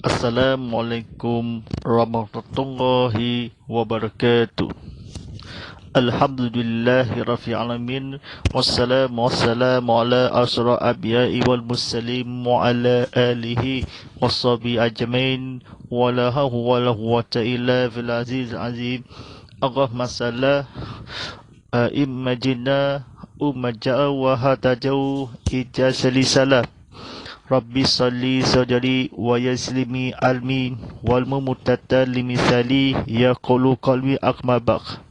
Assalamualaikum warahmatullahi wabarakatuh. Alhamdulillahi rabbil alamin. Wassalamu ala asyrafil anbiya'i wal mursalin wa ala alihi washabihi ajmain. Wa la hawla wa la quwwata illa billahil azizil azim. Allahumma salli imajina umaja'a wa hatajau ijazali salam. Rabbi salli sadari wa yaslimi almi wal mumutata limisali yaqulu qalbi akmabak.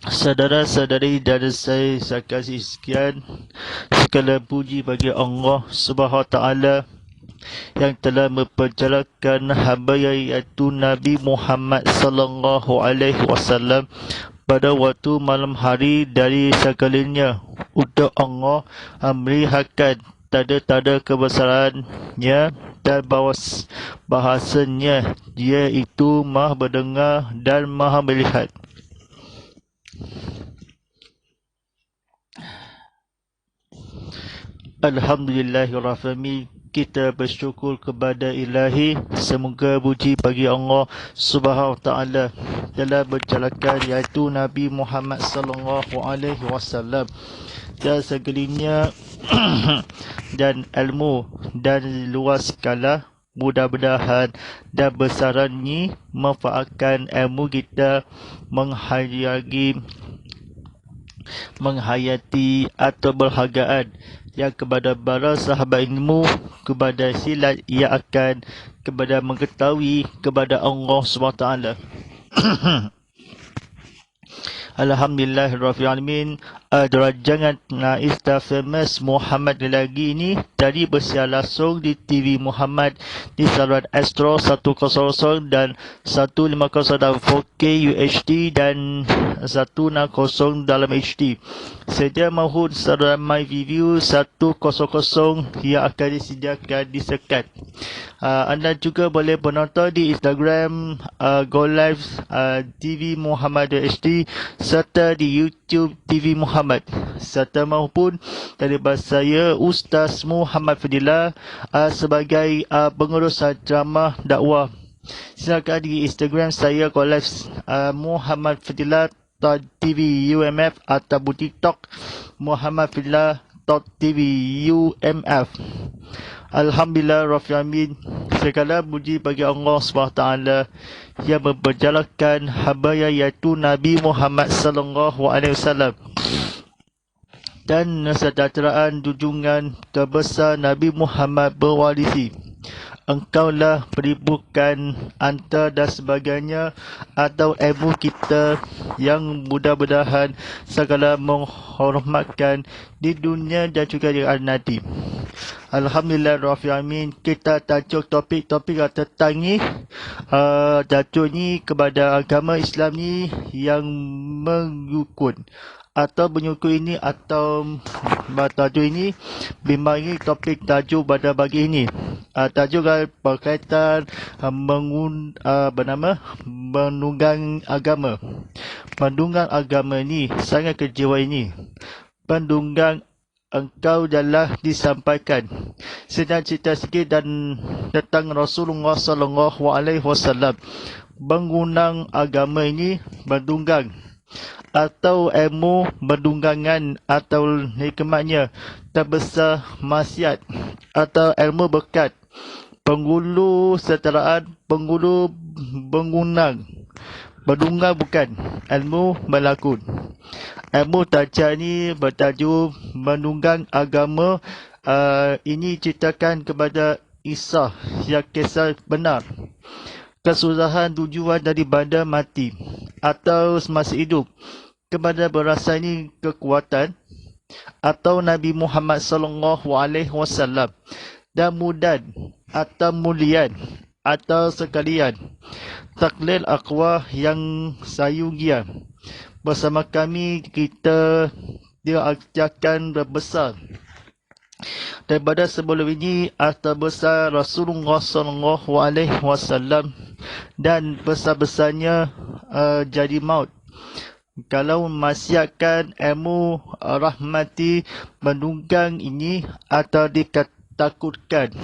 Saudara-saudari dan saya kasih sekian, segala puji bagi Allah Subhanahu Wa Taala yang telah memperjalankan hamba iaitu Nabi Muhammad sallallahu alaihi wasallam pada waktu malam hari dari sekalinya untuk Allah melihatkan tanda-tanda kebesarannya dan bahasanya dia itu maha mendengar dan maha melihat. Alhamdulillahirrahmanirrahim. Kita bersyukur kepada Ilahi. Semoga puji bagi Allah Subhanahu Wa Taala telah berjalankan iaitu Nabi Muhammad sallallahu alaihi wasallam dan segalinya dan ilmu dan luas skala. Mudah-mudahan dan besarannya manfaatkan ilmu kita menghayati atau berhargaan yang kepada para sahabat ilmu, kepada silat ia akan kepada mengetahui kepada Allah SWT. Alhamdulillahirrahmanirrahim. Jangan Naista Famous Muhammad lagi ini tadi bersiar langsung di TV Muhammad di saluran Astro 100 dan 150 dalam 4K UHD dan 160 dalam HD. Sedia mahu saluran My View 100 yang akan disediakan di sekat. Anda juga boleh menonton di Instagram Go Live TV Muhammad HD serta di YouTube TV Muhammad, serta maupun dari saya Ustaz Muhammad Fadilah sebagai pengurus ceramah dakwah. Silakan di Instagram saya Go Live Muhammad Fadilah TV UMF atau di TikTok Muhammad Fadilah TV UMF. Alhamdulillah Rabbil Alamin. Segala puji bagi Allah SWT yang memperjalankan hamba iaitu Nabi Muhammad sallallahu alaihi wasallam dan kesejahteraan junjungan terbesar Nabi Muhammad berwarisi. Engkaulah peribukan antara dan sebagainya atau ilmu kita yang mudah-mudahan segala menghormatkan di dunia dan juga di akhirat nanti. Alhamdulillahirrahmanirrahim. Kita tajuk topik-topik tentang ni tajuk ni kepada agama Islam ni yang menyukun atau menyukun ini atau tajuk ini bimbang ini topik tajuk pada pagi ini. Tajuk berkaitan menunggang agama. Menunggang agama ini sangat kejiwa ini. Penunggang engkau adalah disampaikan. Sedang cerita sikit dan tentang Rasulullah sallallahu alaihi wasallam. Mengundang agama ini menunggang atau ilmu berdunggangan atau hikmatnya terbesar maksiat atau ilmu berkat penghulu setaraan penghulu mengundang berdunggang bukan ilmu melakun. Ilmu tajak ni bertajuk menunggang agama. Ini ceritakan kepada Isa yang kisah benar. Kesusahan tujuan daripada mati atau semasa hidup kepada berasa ini kekuatan atau Nabi Muhammad sallallahu alaihi wasallam dan mudan atau mulian atau sekalian taklil aqwah yang sayugia bersama kami kita dia akan berbesar daripada sebelum ini harta besar Rasulullah SAW dan besar-besarnya jadi maut. Kalau masyarakat ilmu rahmati menunggang ini atau ditakutkan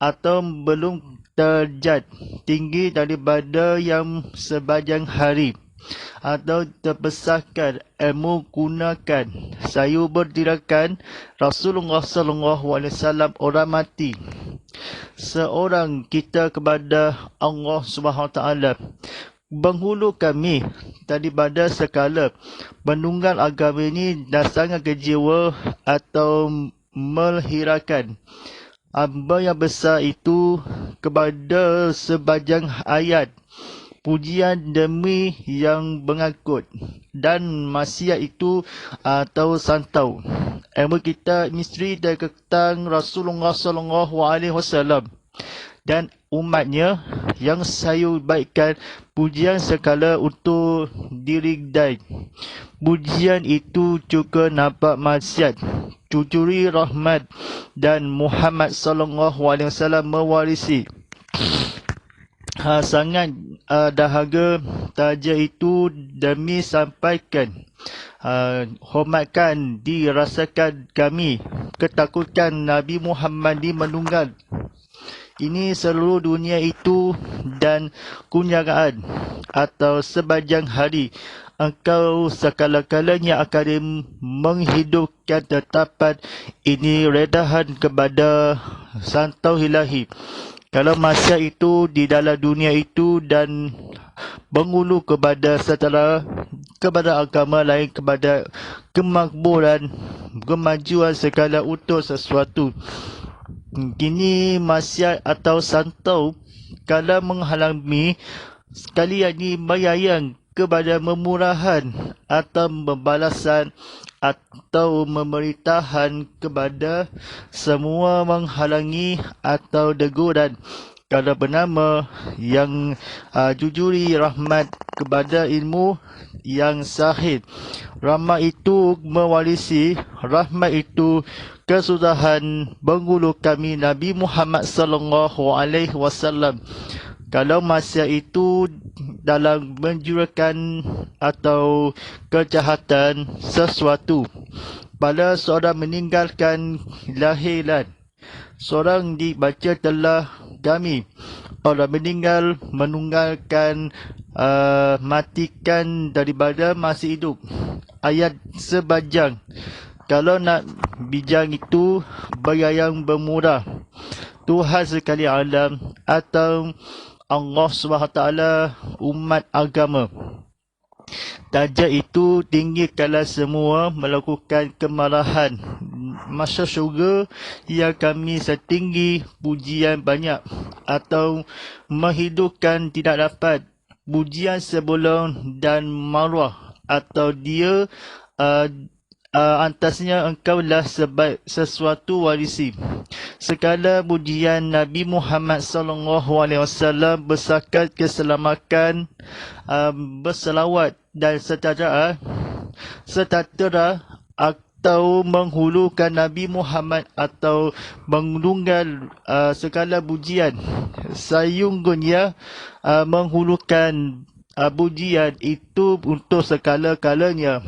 atau belum derajat tinggi daripada yang sepanjang hari atau terbesarkan ilmu gunakan saya berdirakan Rasulullah SAW orang mati seorang kita kepada Allah SWT. Penghulu kami daripada sekala menunggal agama ini dah sangat kecewa atau melhirakan. Apa yang besar itu kepada sepanjang ayat pujian demi yang mengangkut dan maksiat itu atau santau. Ilmu kita misteri dan ketang Rasulullah SAW dan umatnya yang saya baikkan pujian sekala untuk diri dan pujian itu juga nampak maksiat cucuri rahmat dan Muhammad SAW mewarisi sangat dahaga taja itu demi sampaikan hormatkan dirasakan kami ketakutan Nabi Muhammad di menunggal ini seluruh dunia itu dan kunyagaan atau sepanjang hari engkau sekala-kalanya akan menghidupkan tetapan ini redahan kepada santau ilahi. Kalau masa itu di dalam dunia itu dan mengulu kepada setelah kepada agama lain kepada kemakburan kemajuan segala untuk sesuatu. Kini maksiat atau santau kalau menghalangi sekalian ini menyayang kepada memurahan atau pembalasan atau memerintahkan kepada semua menghalangi atau teguran kalau bernama yang jujuri rahmat kepada ilmu yang sahih. Rahmat itu mewarisi, rahmat itu kesudahan penghulu kami Nabi Muhammad SAW. Kalau masa itu dalam menjurakan atau kejahatan sesuatu pada seorang meninggalkan lahiran, seorang dibaca telah kami orang meninggal menunggalkan matikan daripada masih hidup. Ayat sebajang kalau nak bijang itu bayang bermurah Tuhan sekali alam atau Allah SWT umat agama. Darjat itu tinggi kalau semua melakukan kemarahan. Masa syurga yang kami setinggi pujian banyak atau menghidupkan tidak dapat pujian sebelum dan marwah atau dia antasnya engkaulah sesuatu warisi. Segala pujian Nabi Muhammad SAW bersakat keselamatan berselawat dan sejahtera atau menghulukan Nabi Muhammad atau menunggal segala pujian sayungnya menghulukan pujian itu untuk segala-galanya.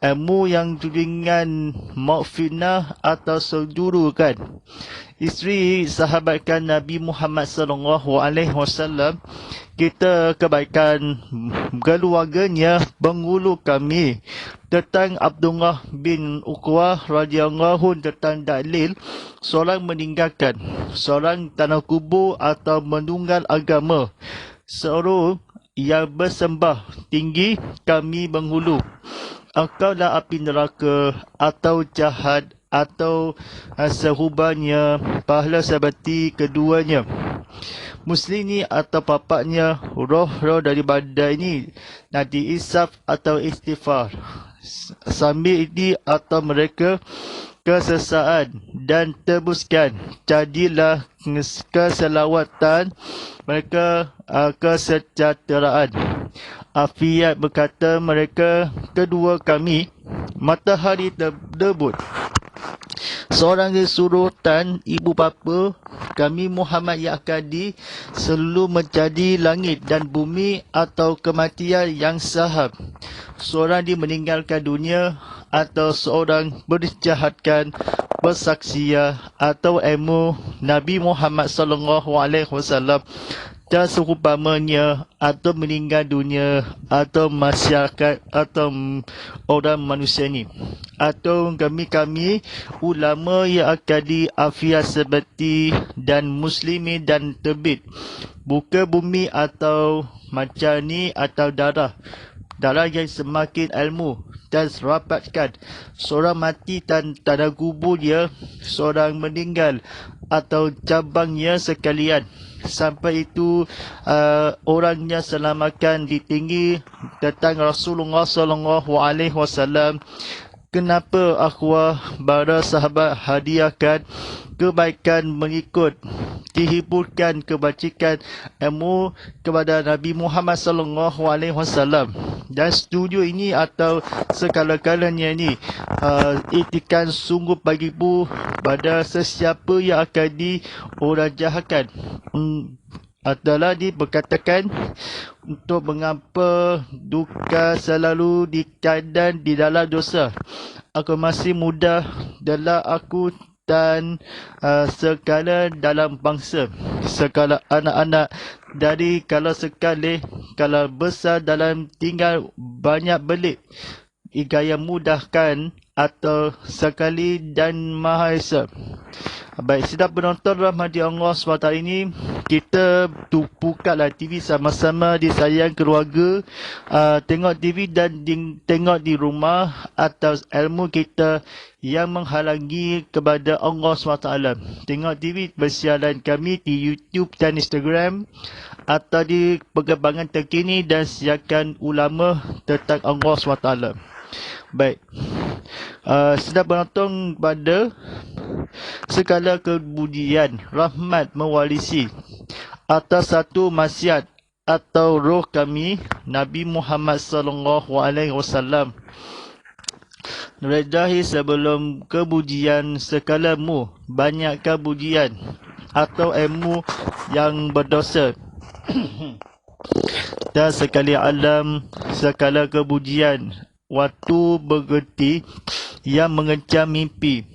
Ilmu yang ringan maghfirah atau sejuru kan. Isteri sahabatkan Nabi Muhammad SAW kita kebaikan keluarganya penghulu kami tentang Abdullah bin Uqwah radhiyallahu tentang dalil seorang meninggalkan seorang tanah kubur atau menunggal agama seorang yang bersembah tinggi kami penghulu. Engkaulah api neraka atau jahat atau serubannya pahala seperti keduanya. Muslim ni atau papaknya roh-roh daripada ini nanti isaf atau istighfar sambil ini atau mereka kesesaan dan tebuskan jadilah keselawatan mereka kesejahteraan. Afiat berkata mereka kedua kami matahari terbit seorang kesurutan ibu bapa kami Muhammad Ya'akadi selalu menjadi langit dan bumi atau kematian yang sahab. Seorang meninggalkan dunia atau seorang berjahatkan bersaksian atau ilmu Nabi Muhammad SAW dan seumpamanya atau meninggal dunia atau masyarakat atau orang manusia ni atau kami ulama yang akadi afiat seperti dan muslimin dan terbit buka bumi atau macam ni atau darah yang semakin ilmu dan serapatkan seorang mati dan tanah kubur dia seorang meninggal atau cabangnya sekalian sampai itu orangnya selamatkan ditinggi tentang Rasulullah SAW. Kenapa akhwah para sahabat hadiahkan kebaikan mengikut dihiburkan kebajikan ilmu kepada Nabi Muhammad SAW dan setuju ini atau sekala-kalanya ini itikan sungguh bagimu pada sesiapa yang akan orang jahatkan adalah diberkatakan untuk mengapa duka selalu di keadaan di dalam dosa. Aku masih muda dalam aku dan segala dalam bangsa, segala anak-anak dari kalau sekali, kalau besar dalam tinggal banyak belik, igaya mudahkan atau sekali dan Maha Esa. Baik, sedap penonton rahmati Allah SWT ini, kita bukalah TV sama-sama disayang keluarga, tengok TV dan tengok di rumah atas ilmu kita yang menghalangi kepada Allah SWT. Tengok TV bersiaran kami di YouTube dan Instagram atau di perkembangan terkini dan siaran ulama tentang Allah SWT. Baik, sedap penonton pada segala kemudian rahmat mewarisi atas satu maksiat atau roh kami Nabi Muhammad SAW. Redahi sebelum kemudian sekalamu banyak kemudian atau ilmu yang berdosa dan sekali alam segala kemudian waktu bergerti yang mengejar mimpi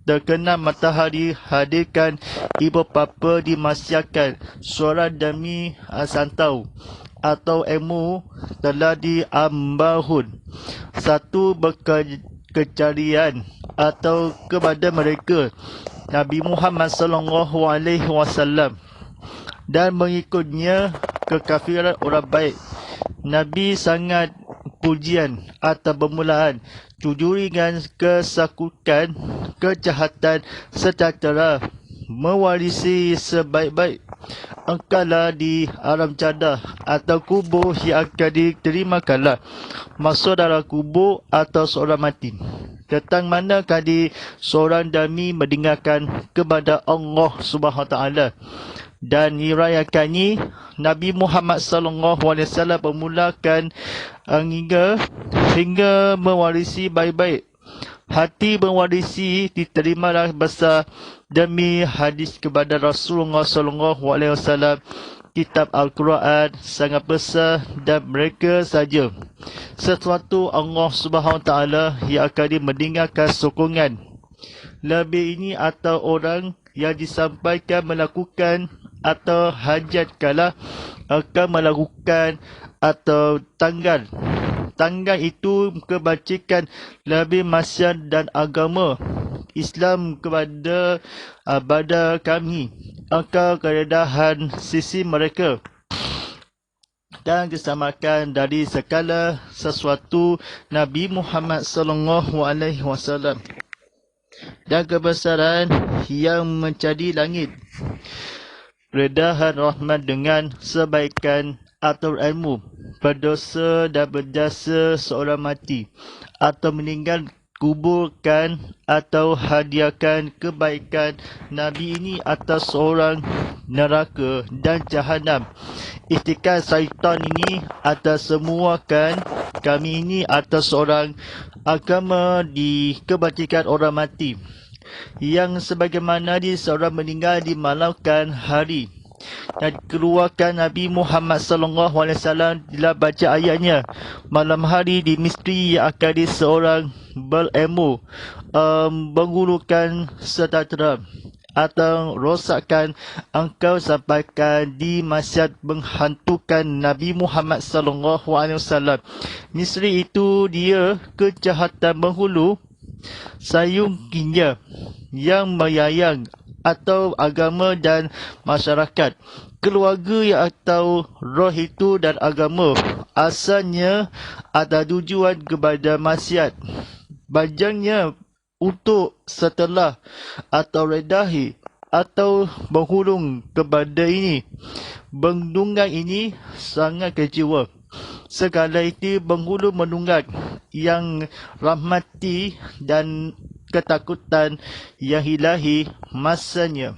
terkena matahari hadirkan ibu bapa dimasyarakat suara demi santau atau ilmu telah diambahun satu berkecarian atau kepada mereka Nabi Muhammad SAW dan mengikutnya kekafiran orang baik. Nabi sangat pujian atau permulaan tujuan kesakukan kejahatan sejahtera mewarisi sebaik-baik engkaulah di alam jadah atau kubur yang akan diterimakanlah masuk dalam kubur atau seorang mati tentang mana kali seorang dami mendengarkan kepada Allah SWT dan dirayakannya Nabi Muhammad SAW memulakan hingga mewarisi baik-baik. Hati mewarisi diterimalah besar demi hadis kepada Rasulullah SAW. Kitab Al-Quran sangat besar dan mereka saja sesuatu Allah SWT yang akan mendengarkan sokongan lebih ini atau orang yang disampaikan melakukan atau hajat kala akan melakukan atau tanggal itu kebajikan lebih masyarakat dan agama Islam kepada pada kami akan keredahan sisi mereka dan kesamakan dari segala sesuatu Nabi Muhammad SAW dan kebesaran yang menjadi langit redahan rahmat dengan sebaikan atau ilmu berdosa dan berjasa seorang mati atau meninggal kuburkan atau hadiahkan kebaikan Nabi ini atas seorang neraka dan jahanam. Istiqam syaitan ini atas semua kan kami ini atas seorang agama di kebajikan orang mati. yang sebagaimana seorang meninggal di malamkan hari. Dan keluarkan Nabi Muhammad sallallahu alaihi wasallam bila baca ayatnya, malam hari di misteri yang akan seorang berilmu menggulukan sejahtera atau rosakkan engkau sampaikan di masyad menghantukan Nabi Muhammad sallallahu alaihi wasallam. Misteri itu dia kejahatan penghulu sayung kinja yang menyayang atau agama dan masyarakat. Keluarga yang atau roh itu dan agama asalnya ada tujuan kepada maksiat. Bajangnya untuk setelah atau redahi atau menghulung kepada ini. Bendungan ini sangat kecewa. Segala itu penghulu menunggat yang rahmati dan ketakutan yang ilahi masanya.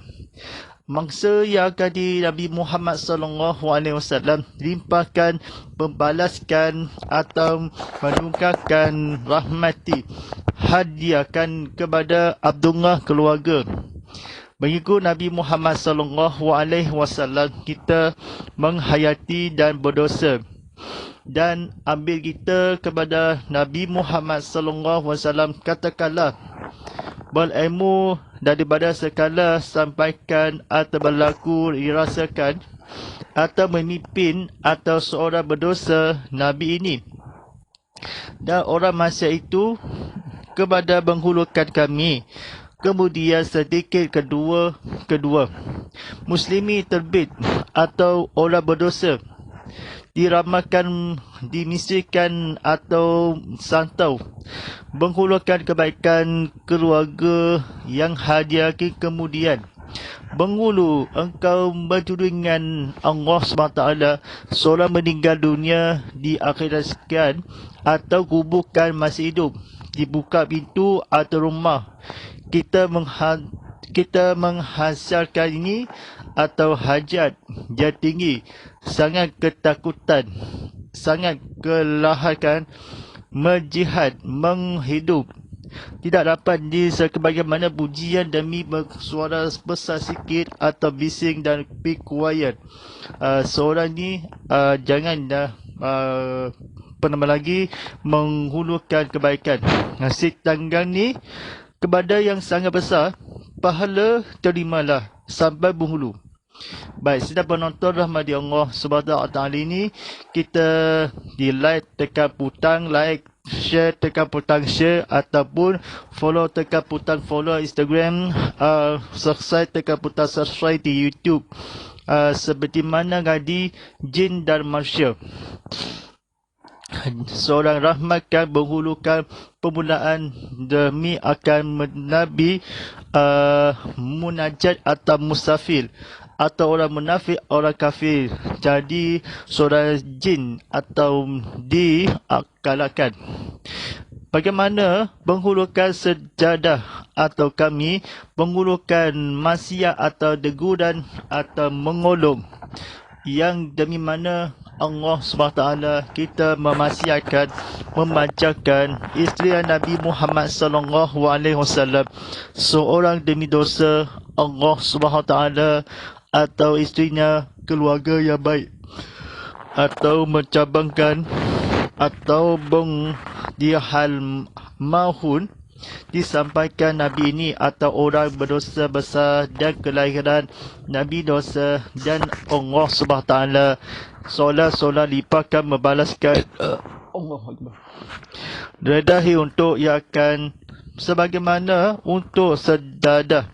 Mangsa yang akan di Nabi Muhammad sallallahu alaihi wasallam limpahkan, membalaskan atau menungkapkan rahmati, hadiahkan kepada Abdullah keluarga. Mengikut Nabi Muhammad sallallahu alaihi wasallam, kita menghayati dan berdosa. Dan ambil kita kepada Nabi Muhammad sallallahu alaihi wasallam, katakanlah berilmu daripada segala sampaikan atau berlaku dirasakan atau memimpin atau seorang berdosa Nabi ini. Dan orang masa itu kepada menghulukan kami. Kemudian sedikit kedua Muslimi terbit atau orang berdosa diramalkan, dimisikan atau santau, menghulurkan kebaikan keluarga yang hadiah kemudian. Menghulu engkau bertudingan Allah SWT seorang meninggal dunia di akhirat sekian atau kuburkan masih hidup, dibuka pintu atau rumah, kita menghasilkan ini atau hajat yang tinggi, sangat ketakutan, sangat kelelahan, menjihad, menghidup. Tidak dapat sebagaimana pujian demi suara besar sikit atau bising dan be quiet. Seorang ni jangan pernah lagi menghulurkan kebaikan. Ngasih tanggang ni kepada yang sangat besar, pahala terimalah sampai berhulu. Baik, sedang penonton rahmati Allah Subhanahu Wa Taala ini, kita di like tekan putang like, share tekan putang share, ataupun follow tekan putang follow Instagram, subscribe tekan putang subscribe di YouTube. Seperti mana gadi jin dan manusia. Seorang rahmatkan berhulukan permulaan demi akan Nabi munajat atau musafir atau orang munafik, orang kafir. Jadi seorang jin atau diakalakan. Bagaimana menghulurkan sejadah atau kami menghulurkan maksiat atau deguran atau mengolong yang demi mana Allah SWT kita memaksiatkan, memanjakan isteri Nabi Muhammad SAW seorang demi dosa Allah SWT atau isterinya keluarga yang baik, atau mencabangkan atau dia hal mahun disampaikan Nabi ini atau orang berdosa besar dan kelahiran Nabi dosa dan Allah SWT solat lipatkan membalaskan Allah Akbar redahi untuk yang akan sebagaimana untuk sedal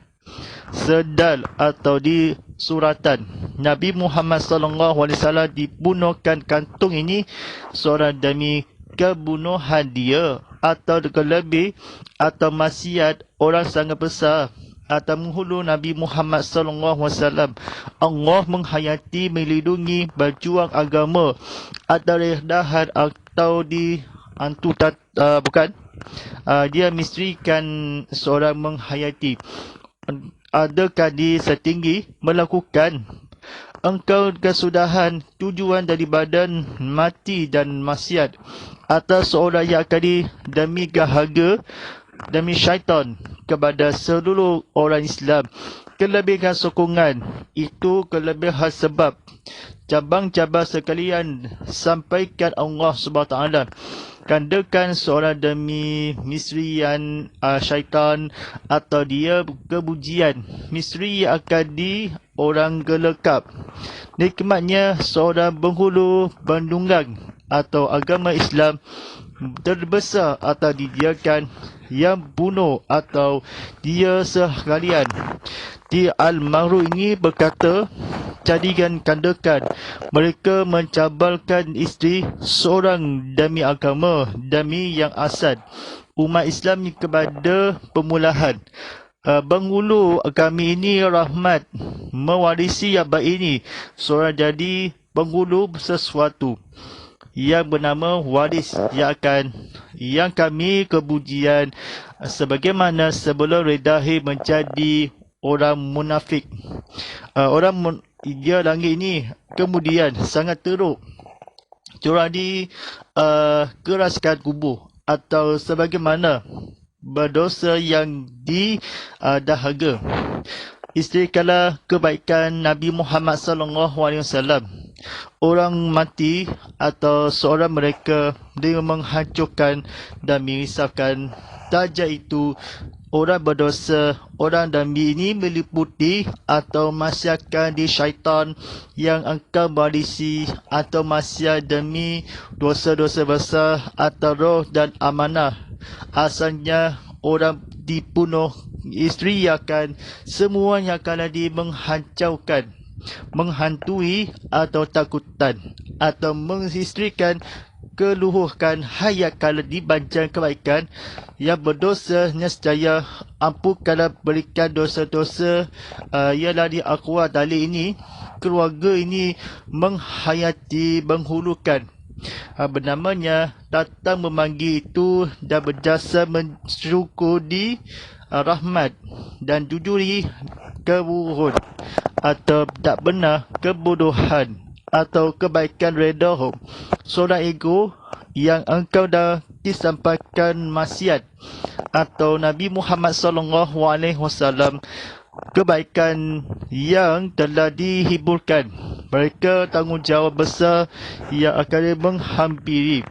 atau di suratan Nabi Muhammad SAW dibunuhkan kantung ini seorang demi kebunuhan dia atau kelebih atau maksiat orang sangat besar atau menghulu Nabi Muhammad SAW. Allah menghayati, melindungi, berjuang agama atau redahan atau di dia misterikan seorang menghayati. Adakah di setinggi melakukan engkau kesudahan tujuan dari badan mati dan maksiat atas seorang yang akan demi gahaga demi syaitan kepada seluruh orang Islam. Kelebihan sokongan itu kelebihan sebab cabang-cabang sekalian sampaikan Allah SWT kandakan seorang demi misrian syaitan atau dia kebujian misri akan di orang gelekap. Nikmatnya seorang penghulu bandungan atau agama Islam terbesar atau didiakan yang bunuh atau dia sekalian. Di Al-Mahru ini berkata, jadikan kandakan mereka mencabalkan isteri seorang demi agama, demi yang asal umat Islam kepada pemulahan. Penghulu kami ini rahmat mewarisi yang baik ini. Seorang jadi penghulu sesuatu yang bernama waris yang kami kebujian sebagaimana sebelum redahi menjadi orang munafik. Dia langit ini kemudian sangat teruk curang di keraskan kubur atau sebagaimana berdosa yang dahaga. Isterikanlah kebaikan Nabi Muhammad SAW. Orang mati atau seorang mereka dia menghancurkan dan merisaukan tajak itu orang berdosa. Orang dami ini meliputi atau masyarakat di syaitan yang engkau warisi atau masyarakat demi dosa-dosa besar atau roh dan amanah. Asalnya orang dibunuh, isteri akan semuanya akan menghancurkan, menghantui atau takutan atau mengistrikan keluhurkan hayat kalau dibancang kebaikan yang berdosa nescaya ampunkanlah berikan dosa-dosa ialah di akhwat tali ini keluarga ini menghayati menghulukan bernamanya datang memanggil itu dan berjasa mensyukuri rahmat dan jujuri keburun atau tak benar kebodohan atau kebaikan redahum seorang ego yang engkau dah disampaikan maksiat atau Nabi Muhammad SAW kebaikan yang telah dihiburkan. Mereka tanggungjawab besar yang akan menghampiri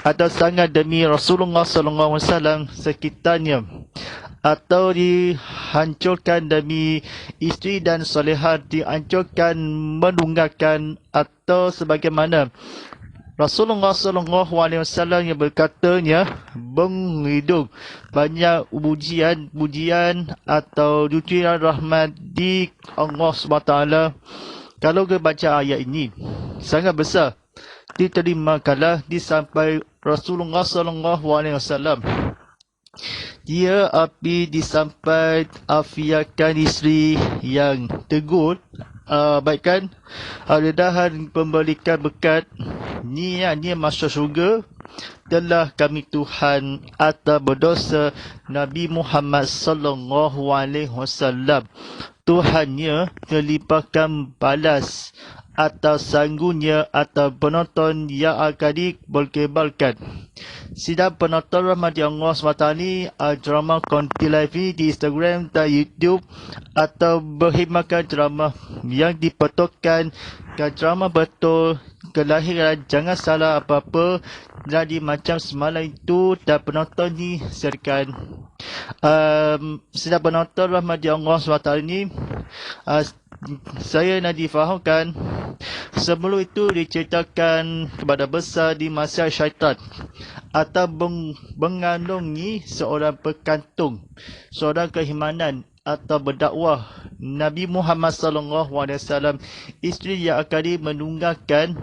atau sangat demi Rasulullah SAW sekitarnya atau dihancurkan demi isteri dan solehat dihancurkan menunggakan atau sebagaimana Rasulullah SAW yang berkatanya menghidup banyak pujian atau jujuran rahmat di Allah SWT. Kalau kita baca ayat ini sangat besar diterimakanlah disampai Rasulullah SAW. Dia api disampai afiakan isteri yang tegur baikkan redahan pemberikan berkat niatnya masuk syurga telah kami Tuhan atau berdosa Nabi Muhammad SAW. Tuhannya terlimpahkan balas atau sanggunya atau penonton yang akan diberkebalkan. Sidang penonton rahmat Allah SWT ni drama Konti Live ni di Instagram dan YouTube atau berkhidmatkan drama yang dipetokkan ke drama betul kelahiran jangan salah apa-apa jadi macam semalam itu dan penonton ni serkan sidang penonton rahmat Allah SWT ni saya nak difahamkan sebelum itu diceritakan kepada besar di masa syaitan atau mengandungi seorang pekantung, seorang keimanan atau berdakwah Nabi Muhammad SAW isteri yang akan menunggakan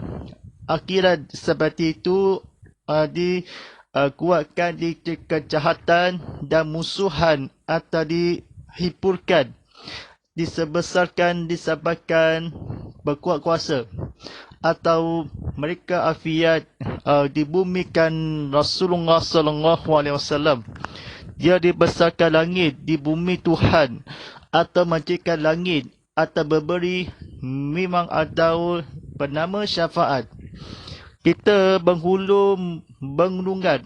akhirat seperti itu dikuatkan di kejahatan dan musuhan atau dihipurkan disebesarkan, disampaikan berkuat kuasa atau mereka afiat dibumikan Rasulullah SAW. Dia dibesarkan langit di bumi Tuhan atau menciptakan langit atau berberi memang ada bernama syafaat. Kita penghulu benglungan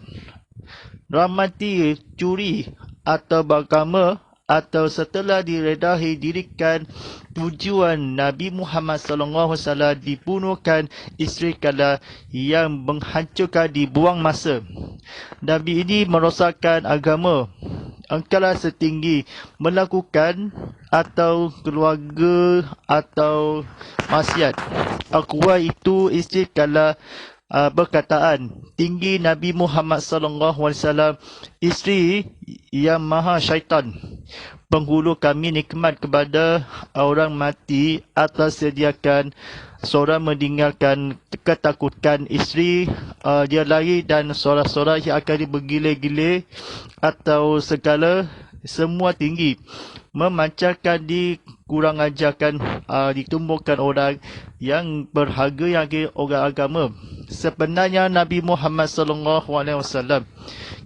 rahmati curi atau beragama atau setelah diredahi dirikan tujuan Nabi Muhammad SAW dibunuhkan isteri kala yang menghancurkan dibuang masa. Nabi ini merosakkan agama. Engkaulah setinggi melakukan atau keluarga atau maksiat. Aqwa itu isteri kala berkataan tinggi Nabi Muhammad SAW, isteri yang maha syaitan. Penghulu kami nikmat kepada orang mati atas sediakan seorang meninggalkan ketakutan isteri dia lari dan sorak-sorak yang akan bergile-gile atau segala semua tinggi memancarkan kurang ajarkan ditumbuhkan orang yang berharga yang orang agama. Sebenarnya Nabi Muhammad SAW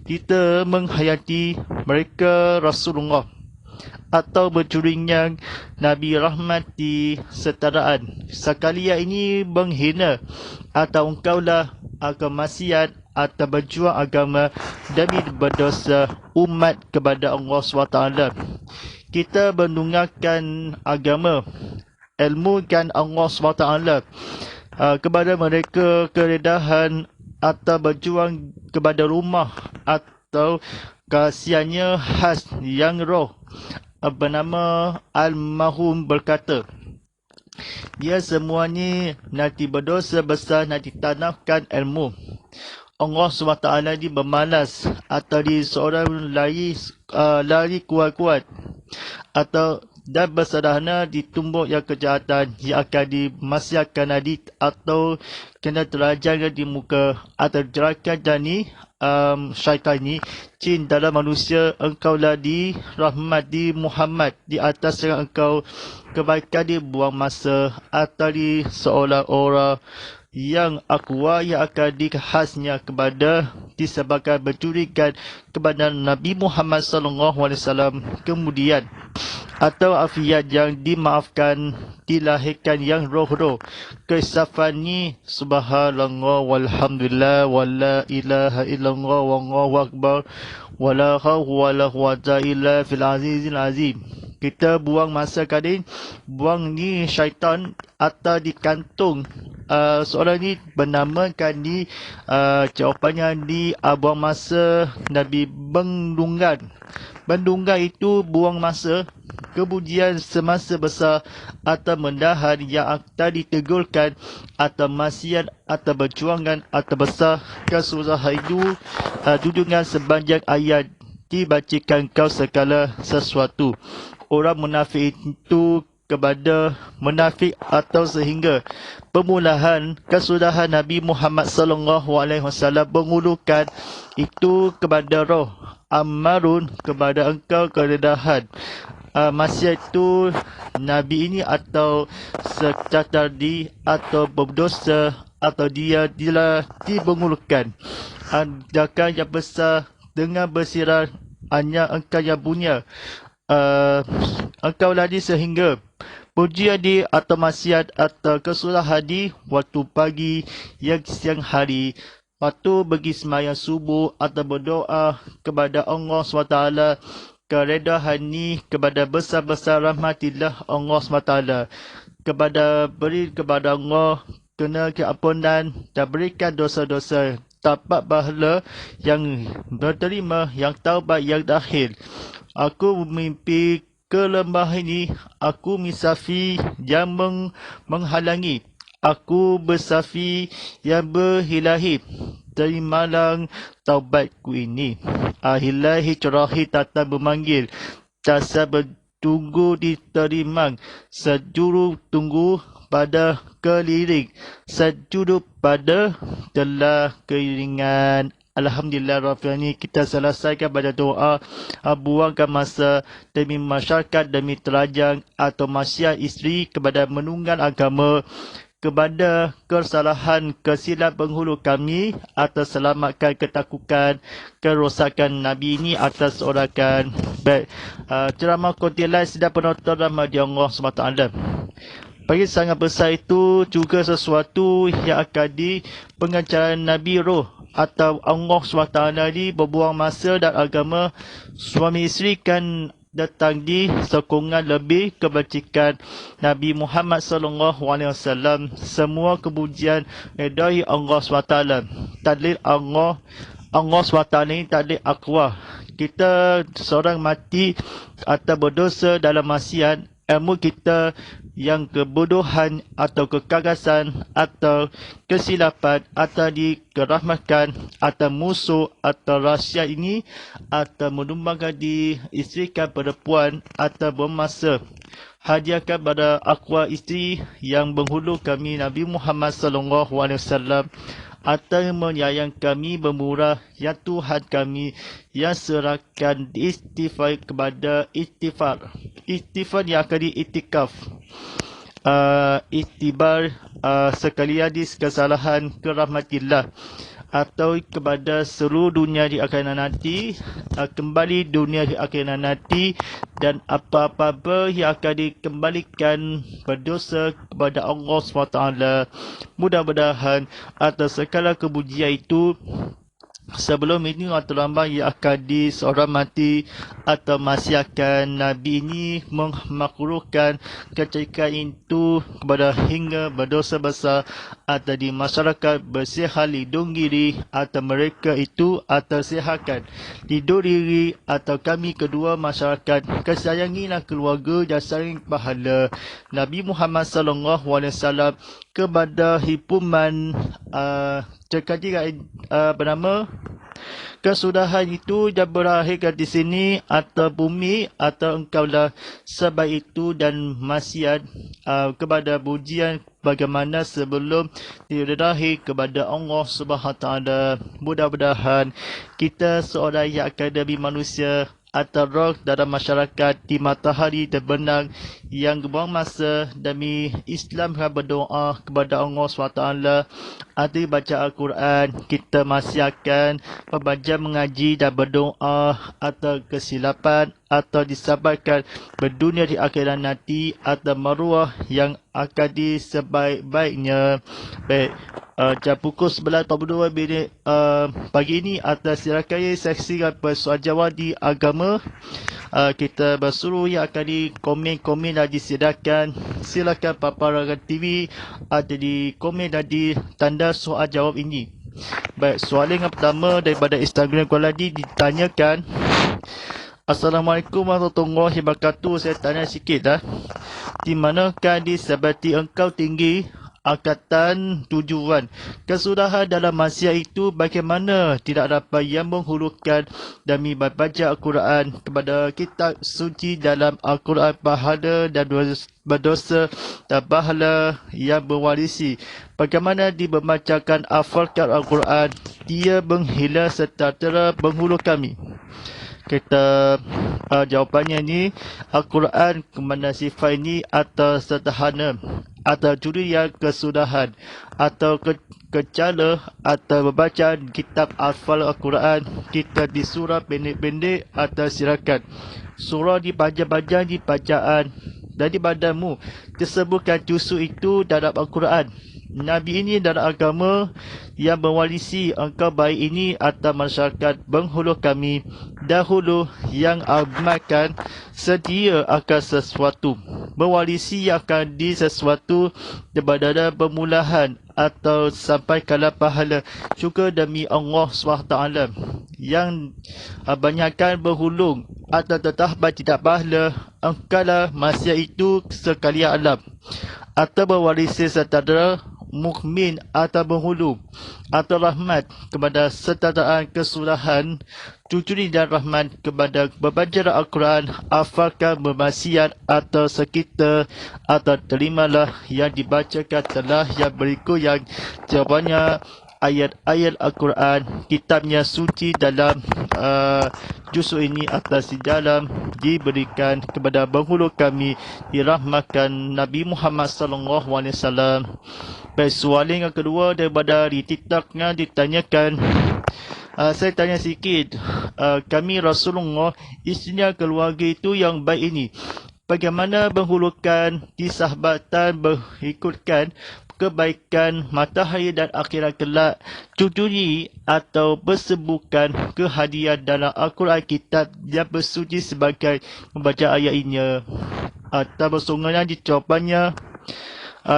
kita menghayati mereka Rasulullah atau bercuringnya Nabi rahmat di setaraan. Sekali ini menghina atau engkaulah akan maksiat atau berjuang agama demi berdosa umat kepada Allah SWT. Kita menunggalkan agama, ilmu kan Allah SWT kepada mereka keredahan atau berjuang kepada rumah atau kasihannya khas yang roh bernama Al-Mahum berkata, dia semuanya nanti berdosa besar nanti tanahkan ilmu. Allah SWT ni bermalas atau di seorang lari kuat-kuat atau dan bersederhana ditumbuk yang kejahatan yang akan dimaksiatkan atau kena terajang di muka atau jerakan jani syaitan ni cin dalam manusia. Engkaulah dirahmat di Muhammad di atas yang engkau kebaikan dibuang masa atau di seolah-olah yang aqwa yang akan dikhasnya kepada disebabkan bercurikan kepada Nabi Muhammad SAW kemudian atau afiat yang dimaafkan dilahirkan yang roh-roh kesafan ni subhanallah walhamdulillah wala ilaha illallah wallahu akbar wala hawla wala quwwata illa fil azizil azim. Kita buang masa kadin buang ni syaitan atau di kantung seorang ni bernamakan ni jawapannya di buang masa Nabi Bendungan. Bendungan itu buang masa kemudian semasa besar atau mendahan yang akan ditegurkan atau maksiat atau berjuangan atau besar kesusahan itu dudungan sebanyak ayat dibacakan kau segala sesuatu. Orang munafik itu kepada munafik atau sehingga permulaan kesudahan Nabi Muhammad SAW mengulukan itu kepada roh Ammarun kepada engkau keredahan. Maksiat itu Nabi ini atau secatar atau berdosa atau dia dimengulukan. Adakah yang besar dengan bersirah hanya engkau yang punya engkau lagi sehingga pujian di atau maksiat atau kesalahan di waktu pagi yang siang hari waktu bagi sembahyang subuh atau berdoa kepada Allah SWT keredahan ni kepada besar-besar rahmatillah Allah SWT kepada beri kepada Allah kena keampunan dan berikan dosa-dosa dapat pahala yang berterima yang taubat yang akhir. Aku mimpi ke lembah ini, aku misafi yang menghalangi, aku bersafi yang berhilahi. Terimalah taubatku ini. Ahilahi cerahi tata memanggil, tasa bertunggu diterima, sejuru tunggu pada keliling, sejuru pada telah keiringan. Alhamdulillah Rabbil kita selesaikan pada doa buangkan masa demi masyarakat demi terajang atau masyarakat isteri kepada menunggal agama kepada kesalahan kesilap penghulu kami atau selamatkan ketakutan kerosakan Nabi ini atas orakan baik ceramah kontilai sedang penonton rahmat Allah SWT. Bagi sangat besar itu juga sesuatu yang akan di pengajaran Nabi Roh atau Allah SWT ni berbuang masa dan agama suami isteri kan datang di sokongan lebih kebajikan Nabi Muhammad SAW. Semua kepujian dari Allah SWT. Tadlil Allah SWT ni tadlil akwa. Kita seorang mati atau berdosa dalam maksiat, ilmu kita yang kebodohan atau kekagasan atau kesilapan atau dikerahmatkan atau musuh atau rahsia ini atau menumbangkan diisterikan perempuan atau bermasa hadiahkan pada akwa isteri yang berhulu kami Nabi Muhammad SAW atau menyayang kami bermurah yang Tuhan kami yang serahkan istighfar kepada istighfar yang akan diiktikaf iktibar sekalian di kesalahan kerahmatillah atau kepada seluruh dunia di akhirat nanti, kembali dunia di akhirat nanti dan apa-apa yang akan dikembalikan berdosa kepada Allah SWT. Mudah-mudahan atas segala kepujian itu sebelum ini atau lambat ia akan seorang mati atau masih akan Nabi ini memakruhkan kecantikan itu kepada hingga berdosa besar atau di masyarakat bersihat lindung diri atau mereka itu atau sihatkan lindung diri atau kami kedua masyarakat kesayangilah keluarga dan saling pahala Nabi Muhammad SAW kepada hibuman bernama kesudahan itu dan berakhirkan di sini atau bumi atau engkaulah sebab itu dan maksiat kepada pujian bagaimana sebelum dirahi kepada Allah SWT. Mudah-mudahan kita seorang yang akademi manusia atau roh dalam masyarakat di matahari terbenam yang buang masa demi Islam berdoa kepada Allah SWT atau baca Al-Quran, kita masih akan membaca, mengaji dan berdoa atau kesilapan atau disabarkan berdunia di akhirat nanti atau maruah yang akan disebaik-baiknya. Baik, jam pukul 11.42 minit pagi ini atas silakan saksikan persoalan jawab di agama. Kita bersuruh yang akan di komen-komen dan disediakan. Silakan paparan TV ada di komen dan di tanda soal jawab ini. Baik, soalan yang pertama daripada Instagram Kuala Di ditanyakan, Assalamualaikum warahmatullahi wabarakatuh. Saya tanya sikit di manakah disebati engkau tinggi angkatan tujuan kesudahan dalam maksiat itu bagaimana tidak dapat yang menghulukan demi membaca Al-Quran kepada kitab suci dalam Al-Quran pahala dan berdosa dan pahala yang berwarisi bagaimana dibacakan hafalkan Al-Quran dia menghilang serta menghulu kami. Kita jawapannya ni Al-Quran kemana sifat ini atau sederhana atau juri yang kesudahan atau kecala atau membaca kitab hafal Al-Quran kita di surah pendek-pendek atau silakan surah di panjang-panjang di bacaan dari badanmu disebutkan justru itu dalam Al-Quran. Nabi ini dalam agama yang mewarisi engkau baik ini atau masyarakat penghulu kami dahulu yang amalkan sedia akan sesuatu mewarisi akan di sesuatu daripada permulaan atau sampai kala pahala syukur demi Allah SWT yang banyakkan berhulung atau tetap tidak pahala engkaulah manusia itu sekalian alam atau berwarisi setara mukmin atau berhulu atau rahmat kepada setaraan kesudahan cucuri dan rahmat kepada membaca Al-Quran hafalkan bermaksiat atau sekitar atau terimalah yang dibacakan telah yang berikut yang jawabannya ayat-ayat Al-Quran kitabnya suci dalam juzuk ini atas di dalam diberikan kepada penghulu kami dirahmatkan Nabi Muhammad SAW. Baik, soalan yang kedua daripada di TikToknya ditanyakan, saya tanya sikit, kami Rasulullah, isinya keluarga itu yang baik ini, bagaimana menghulukan disahabatan berikutkan kebaikan matahari dan akhirat kelak, cujuri atau bersebukan kehadiran dalam Al-Quran kitab yang bersuci sebagai membaca ayat ini. Atau bersungguhnya di jawapannya,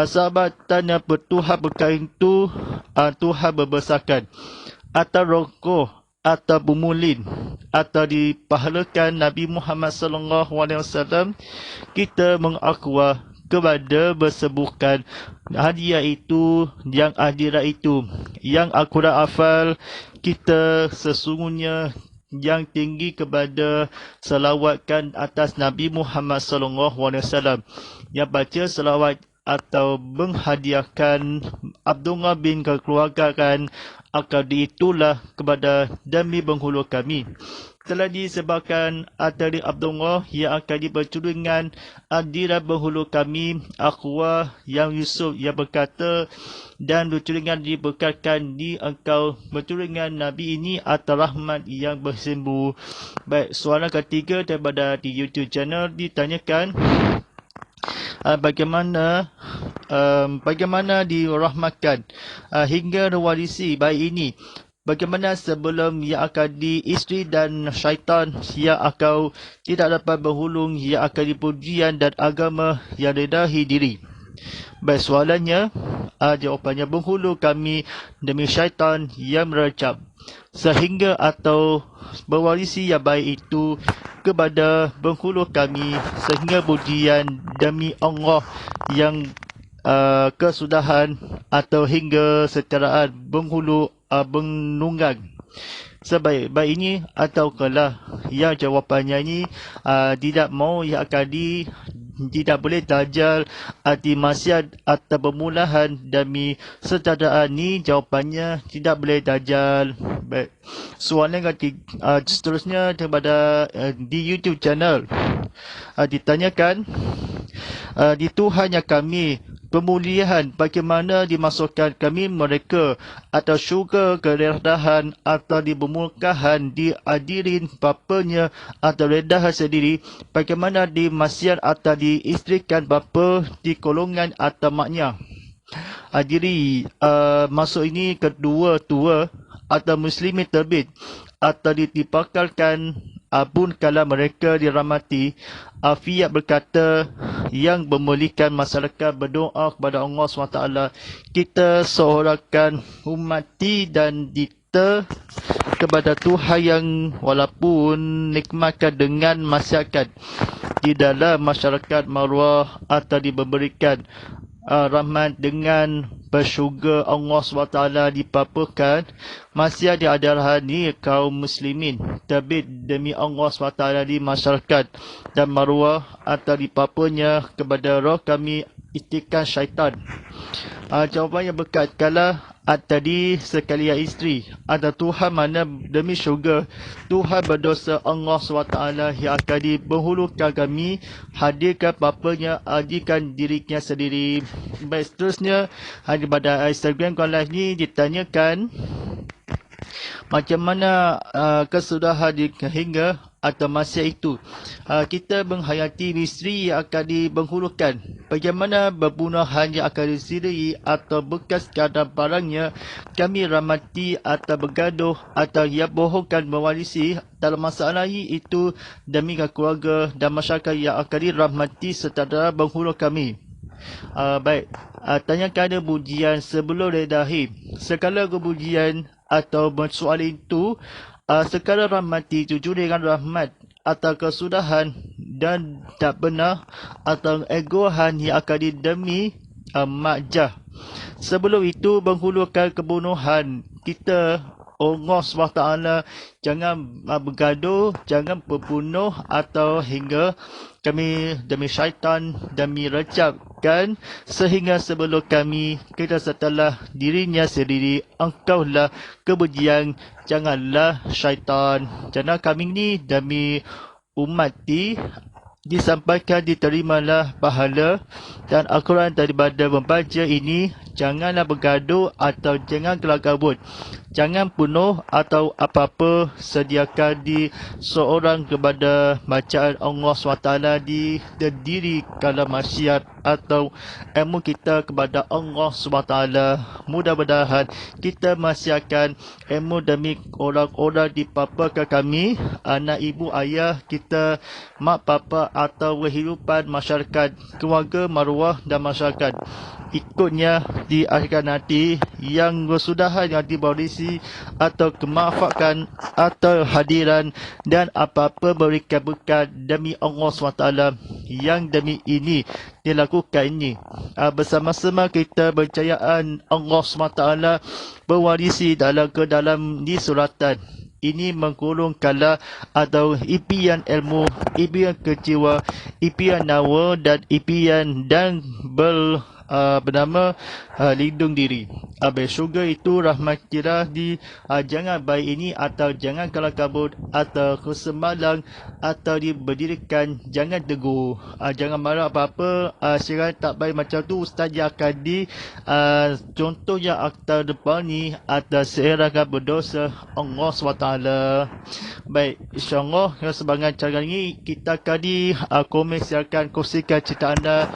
sahabat tanya bertuhan berkain tu, Tuhan berbesarkan atau rokok atau bumulin atau dipahalakan Nabi Muhammad SAW, kita mengakwa kepada bersebuhkan hadiah itu yang akhirat itu yang akurat hafal kita sesungguhnya yang tinggi kepada selawatkan atas Nabi Muhammad SAW, yang baca selawat atau menghadiahkan Abdullah bin kekeluargaan akadi itulah kepada demi penghulu kami. Telah disebabkan dari Abdullah yang akan bercurungan adiran penghulu kami Akhwa yang Yusuf yang berkata, dan bercurungan diberkatkan di engkau bercurungan Nabi ini atau rahmat yang bersembuh. Baik, soalan ketiga daripada di YouTube channel ditanyakan, bagaimana dirahmatkan hingga warisi bayi ini. Bagaimana sebelum ia akan diistri dan syaitan yang akan tidak dapat berhulung, ia akan dipujian dan agama yang redahi diri. Baik, soalannya, jawapannya berhulu kami demi syaitan yang merecap sehingga atau berwarisi yang baik itu kepada penghulu kami sehingga pujian demi Allah yang kesudahan atau hingga seteraan penghulu benunggang sebaik-baik ini atau kalah. Yang jawapannya ini tidak mau yang akan tidak boleh dajal arti maksiat atau permulahan demi seteraan ini, jawapannya tidak boleh dajal. Baik, soalan seterusnya daripada di YouTube channel ditanyakan, di Tuhan yang kami pemulihan bagaimana dimasukkan kami mereka atau syurga kerendahan atau dibermurkahan diadirin bapanya atau rendahan sendiri, bagaimana dimaksiat atau diistrikan bapa di golongan atau maknya. Diri masuk ini kedua tua atau muslimin terbit atau ditipakalkan pun kalau mereka dirahmati. Afiat berkata, yang memulihkan masyarakat berdoa kepada Allah SWT, kita seorangkan umati dan kita kepada Tuhan yang walaupun nikmatkan dengan masyarakat di dalam masyarakat marwah atau diberikan rahmat dengan bersyurga Allah SWT dipapakan masih ada adalah ni kaum muslimin terbit demi Allah SWT di masyarakat dan marwah atau dipapanya kepada roh kami istikan syaitan. Jawapan yang berkat kalau tadi sekalian isteri ada Tuhan mana demi syurga Tuhan berdosa Allah SWT yang akan diberhulukan kami hadirkan bapanya hadirkan dirinya sendiri. Baik, seterusnya pada Instagram live ni ditanyakan macam mana kesudahan hingga atau masa itu kita menghayati misteri yang akan dipenghulukan, bagaimana berbunuhan yang akan disiri atau bekas keadaan barangnya kami ramati atau bergaduh atau yang bohongkan mewarisi dalam masalah itu demi keluarga dan masyarakat yang akan dirahmati serta penghulu kami. Baik, tanyakan ada pujian sebelum redahi segala kepujian atau soal itu sekala rahmati jujur dengan rahmat atau kesudahan dan tak benar atau egohan yang akan didemi makjah. Sebelum itu menghulukan kebunuhan kita Allah SWT, jangan bergaduh, jangan berbunuh atau hingga kami demi syaitan demi recapkan sehingga sebelum kami kita setelah dirinya sendiri engkaulah kebejian, janganlah syaitan. Jangan kami ni demi umati disampaikan diterimalah pahala, dan Al-Quran daripada membaca ini, janganlah bergaduh atau jangan kelar kabut, jangan bunuh atau apa-apa, sediakan di seorang kepada bacaan Allah SWT di diri kala masyarakat atau ilmu kita kepada Allah SWT. Mudah-mudahan kita masih akan ilmu demi orang-orang di papakan kami, anak ibu ayah kita, mak papa atau kehidupan masyarakat, keluarga, maruah dan masyarakat. Ikutnya di akhirat nanti yang kesudahan yang dibarisi atau kemafakan atau hadiran dan apa-apa berikan berkat demi Allah SWT yang demi ini dilakukan ini. Bersama-sama kita percayaan Allah SWT berwarisi dalam ke dalam di suratan. Ini mengkurung kala atau impian ilmu, impian kecewa, impian nawa dan impian dan bernama lindung diri. Syurga itu rahmat kira di jangan baik ini atau jangan kalah kabut atau kesemalang atau diberdirikan, jangan tegur, jangan marah apa-apa, syirat tak baik macam tu ustaz yang akan di contohnya akta depan ni atas serangan berdosa Allah SWT. Baik, insyaAllah sebagai cara ini kita akan di kongsikan cerita anda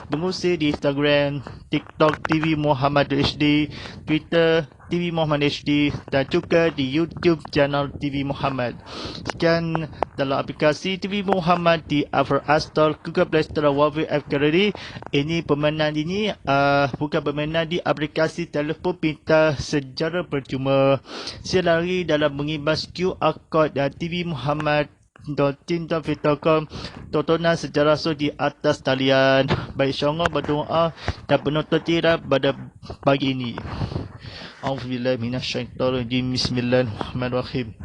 pengusir di Instagram, TikTok TV Muhammad HD, Twitter TV Muhammad HD dan juga di YouTube channel TV Muhammad. Sekian dalam aplikasi TV Muhammad di Apple Store, Google Play Store, Huawei App Gallery. Ini permainan ini bukan permainan di aplikasi telefon pintar secara percuma. Silari dalam mengimbas QR code dan TV Muhammad .com tontonan sejarah so di atas talian. Baik, insyaAllah berdoa dan penonton tirap pada pagi ini. A'udzubillahi minasyaitonirrajim. Bismillahirrahmanirrahim.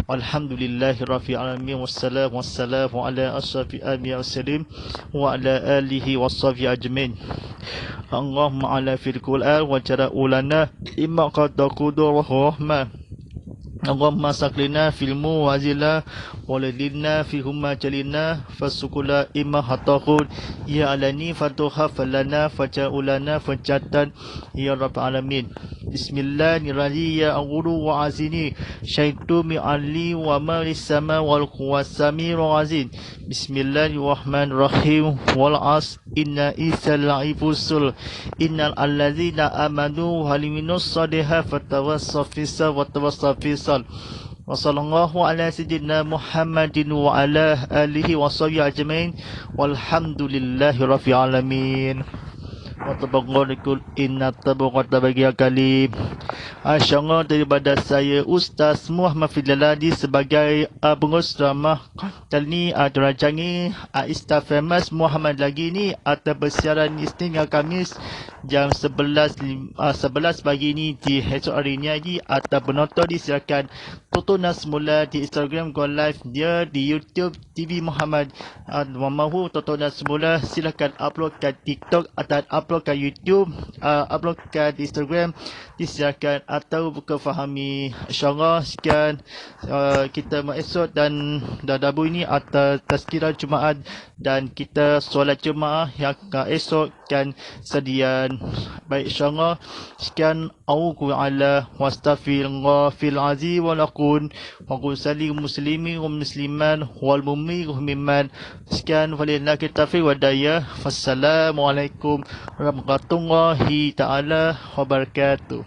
Alhamdulillahirabbil alamin wassalamu wassalamu ala asyrafil anbiya'i wassalim wa ala alihi washabihi ajmain. Allahumma ala fil Qur'an wa jara'u lana imma qad qudur rahmah. Allahumma saklina filmu wazila waladina fihumma jalina fasukula imma hataqud ya alani fatuha falana faja'ulana fajatan ya rabbal alamin. Bismillahirrahmanirrahim. Ya aghuru wa azini syaitu mi'ali wa malis sama wal quwasami razin. Bismillahirrahmanirrahim. Wal as inna isal laifusul innal allazina amanu haliminus sadiha fatawassafisa wa tawassafisal. Wa sallallahu ala sayyidina Muhammadin wa ala alihi wa sahbihi ajmain walhamdulillahi rabbil alamin. Wa tabarakul inna tabaraka bagi kalim. InsyaAllah daripada saya Ustaz Muhammad Fidlaladi sebagai pengurus drama kali ni Derajangi Ista Famous Muhammad lagi ni atau bersiaran Isnin dan Khamis jam 11 pagi ni di esok hari ni lagi, atau penonton disilakan tontonan semula di Instagram Go Live dia di YouTube TV Muhammad. Mahu tontonan semula silakan upload ke TikTok atau upload ke YouTube, upload ke Instagram disilakan atau buka fahami. InsyaAllah sekian kita esok dan dabu ini atau tazkirah Jumaat dan kita solat Jumaat yang esok kan sedian. Baik, insyaAllah sekian. A'udhu ala wastaghfirullah fil azim wal akun wa qusali muslimin wa musliman wal mu'min wa mimman. Sekian, walillahi taufiq wa hidayah. Wassalamualaikum warahmatullahi ta'ala wabarakatuh.